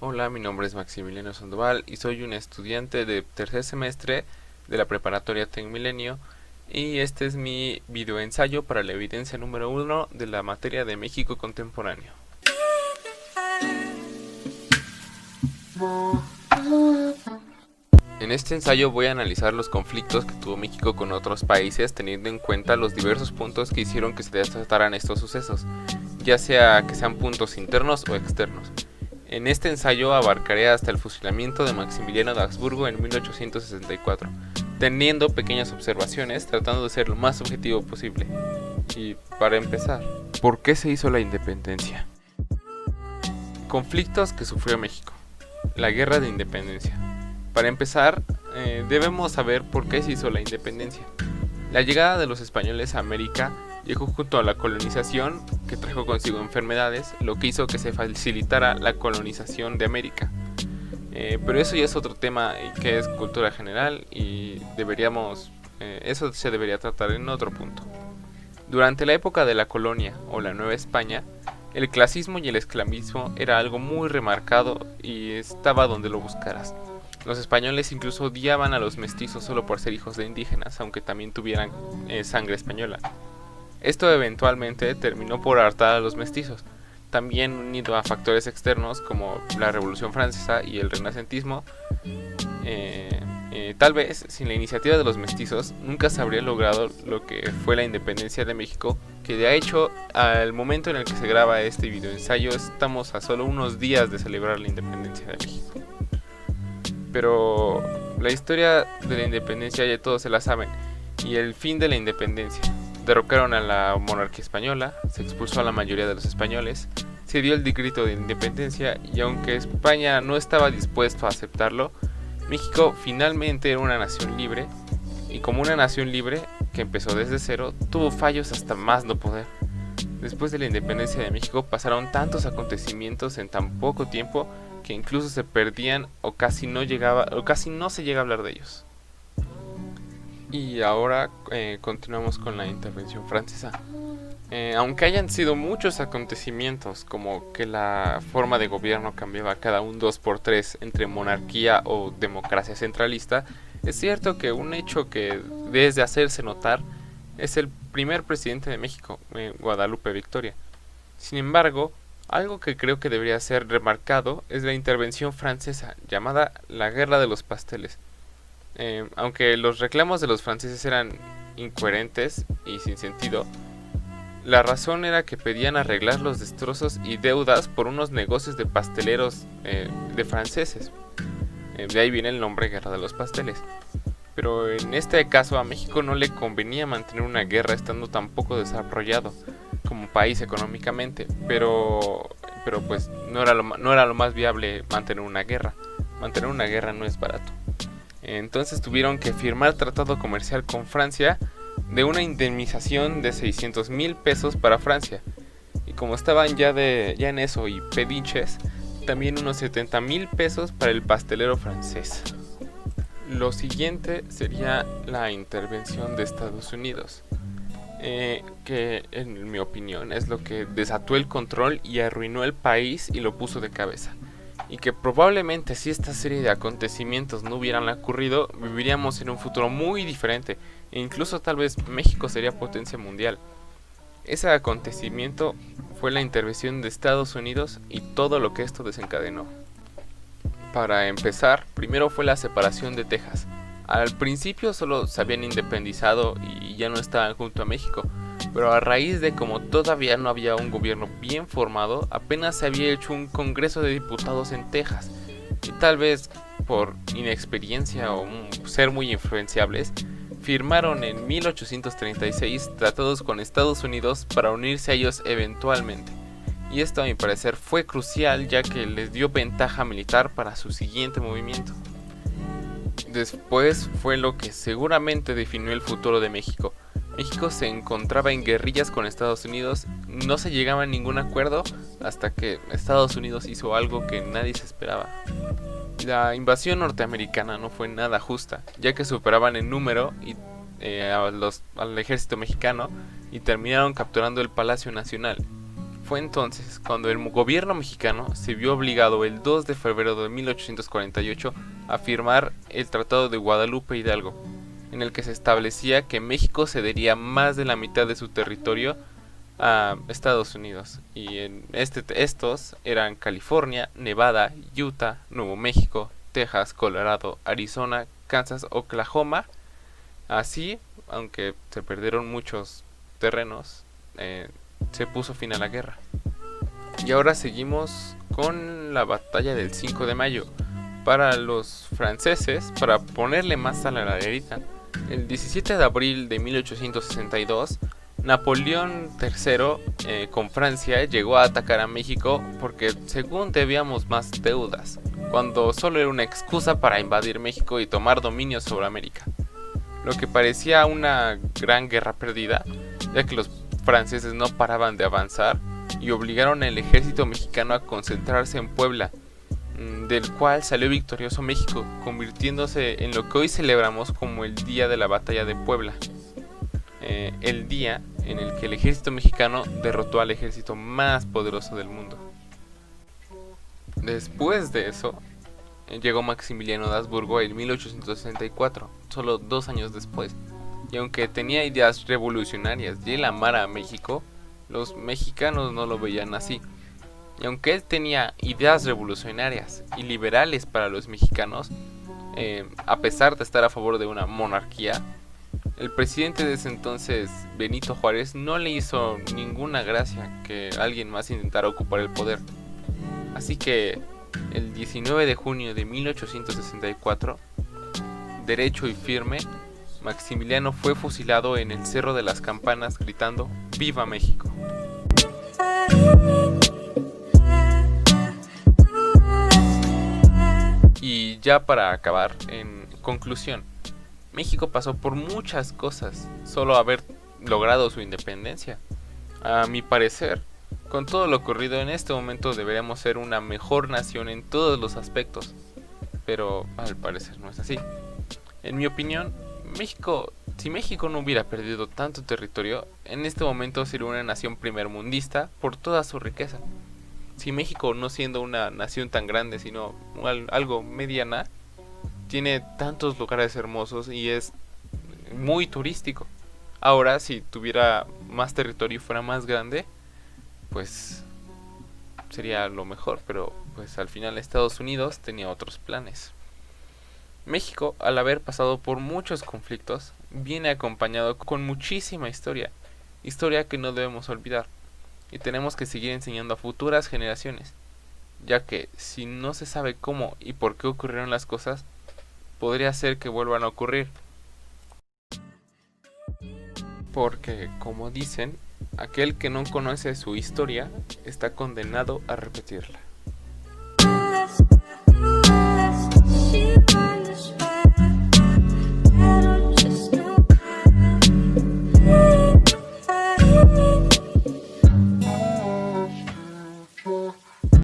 Hola, mi nombre es Maximiliano Sandoval y soy un estudiante de tercer semestre de la preparatoria Tecmilenio y este es mi videoensayo para la evidencia número 1 de la materia de México contemporáneo. En este ensayo voy a analizar los conflictos que tuvo México con otros países teniendo en cuenta los diversos puntos que hicieron que se desataran estos sucesos, ya sea que sean puntos internos o externos. En este ensayo abarcaré hasta el fusilamiento de Maximiliano de Habsburgo en 1864, teniendo pequeñas observaciones tratando de ser lo más objetivo posible. Y para empezar, ¿por qué se hizo la independencia? Conflictos que sufrió México. La Guerra de Independencia. Para empezar, debemos saber por qué se hizo la independencia. La llegada de los españoles a América llegó junto a la colonización, que trajo consigo enfermedades, lo que hizo que se facilitara la colonización de América. Pero eso ya es otro tema que es cultura general y eso se debería tratar en otro punto. Durante la época de la colonia o la Nueva España, el clasismo y el esclavismo era algo muy remarcado y estaba donde lo buscaras. Los españoles incluso odiaban a los mestizos solo por ser hijos de indígenas, aunque también tuvieran sangre española. Esto eventualmente terminó por hartar a los mestizos, también unido a factores externos como la Revolución Francesa y el Renacentismo. Tal vez sin la iniciativa de los mestizos nunca se habría logrado lo que fue la independencia de México, que de hecho al momento en el que se graba este videoensayo estamos a solo unos días de celebrar la independencia de México. Pero la historia de la independencia ya todos se la saben, y el fin de la independencia. Derrocaron a la monarquía española, se expulsó a la mayoría de los españoles, se dio el decreto de independencia y aunque España no estaba dispuesto a aceptarlo, México finalmente era una nación libre y como una nación libre que empezó desde cero, tuvo fallos hasta más no poder. Después de la independencia de México pasaron tantos acontecimientos en tan poco tiempo que incluso se perdían o casi no se llega a hablar de ellos. Y ahora continuamos con la intervención francesa. Aunque hayan sido muchos acontecimientos, como que la forma de gobierno cambiaba cada un 2 por 3 entre monarquía o democracia centralista, es cierto que un hecho que debe de hacerse notar es el primer presidente de México, Guadalupe Victoria. Sin embargo, algo que creo que debería ser remarcado es la intervención francesa, llamada la Guerra de los Pasteles. Aunque los reclamos de los franceses eran incoherentes y sin sentido, la razón era que pedían arreglar los destrozos y deudas por unos negocios de pasteleros de franceses. De ahí viene el nombre Guerra de los Pasteles. Pero en este caso a México no le convenía mantener una guerra estando tan poco desarrollado como país económicamente, pero pues no era lo más viable mantener una guerra. Mantener una guerra no es barato. Entonces tuvieron que firmar tratado comercial con Francia de una indemnización de 600,000 pesos para Francia. Y como estaban ya en eso y pedinches, también unos 70,000 pesos para el pastelero francés. Lo siguiente sería la intervención de Estados Unidos, que en mi opinión es lo que desató el control y arruinó el país y lo puso de cabeza. Y que probablemente si esta serie de acontecimientos no hubieran ocurrido, viviríamos en un futuro muy diferente e incluso tal vez México sería potencia mundial. Ese acontecimiento fue la intervención de Estados Unidos y todo lo que esto desencadenó. Para empezar, primero fue la separación de Texas. Al principio solo se habían independizado y ya no estaban junto a México, pero a raíz de como todavía no había un gobierno bien formado, apenas se había hecho un congreso de diputados en Texas, y tal vez por inexperiencia o ser muy influenciables, firmaron en 1836 tratados con Estados Unidos para unirse a ellos eventualmente. Y esto a mi parecer fue crucial ya que les dio ventaja militar para su siguiente movimiento. Después fue lo que seguramente definió el futuro de México. México se encontraba en guerrillas con Estados Unidos, no se llegaba a ningún acuerdo hasta que Estados Unidos hizo algo que nadie se esperaba. La invasión norteamericana no fue nada justa, ya que superaban en número al ejército mexicano y terminaron capturando el Palacio Nacional. Fue entonces cuando el gobierno mexicano se vio obligado el 2 de febrero de 1848 a firmar el Tratado de Guadalupe Hidalgo, en el que se establecía que México cedería más de la mitad de su territorio a Estados Unidos, y estos eran California, Nevada, Utah, Nuevo México, Texas, Colorado, Arizona, Kansas, Oklahoma. Así, aunque se perdieron muchos terrenos, se puso fin a la guerra. Y ahora seguimos con la batalla del 5 de mayo. Para los franceses, para ponerle más a la herida, el 17 de abril de 1862, Napoleón III con Francia llegó a atacar a México porque según debíamos más deudas, cuando solo era una excusa para invadir México y tomar dominio sobre América. Lo que parecía una gran guerra perdida, ya que los franceses no paraban de avanzar y obligaron al ejército mexicano a concentrarse en Puebla, del cual salió victorioso México, convirtiéndose en lo que hoy celebramos como el Día de la Batalla de Puebla, el día en el que el ejército mexicano derrotó al ejército más poderoso del mundo. Después de eso, llegó Maximiliano de Habsburgo en 1864, solo 2 años después, y aunque tenía ideas revolucionarias y él amara a México, los mexicanos no lo veían así. Y aunque él tenía ideas revolucionarias y liberales para los mexicanos, a pesar de estar a favor de una monarquía, el presidente de ese entonces, Benito Juárez, no le hizo ninguna gracia que alguien más intentara ocupar el poder. Así que el 19 de junio de 1864, derecho y firme, Maximiliano fue fusilado en el Cerro de las Campanas gritando ¡Viva México! Y ya para acabar, en conclusión, México pasó por muchas cosas, solo haber logrado su independencia. A mi parecer, con todo lo ocurrido en este momento deberíamos ser una mejor nación en todos los aspectos, pero al parecer no es así. En mi opinión, si México no hubiera perdido tanto territorio, en este momento sería una nación primermundista por toda su riqueza. Si México, no siendo una nación tan grande, sino algo mediana, tiene tantos lugares hermosos y es muy turístico. Ahora, si tuviera más territorio y fuera más grande, pues sería lo mejor, pero pues al final Estados Unidos tenía otros planes. México, al haber pasado por muchos conflictos, viene acompañado con muchísima historia que no debemos olvidar, y tenemos que seguir enseñando a futuras generaciones, ya que si no se sabe cómo y por qué ocurrieron las cosas, podría ser que vuelvan a ocurrir. Porque, como dicen, aquel que no conoce su historia está condenado a repetirla.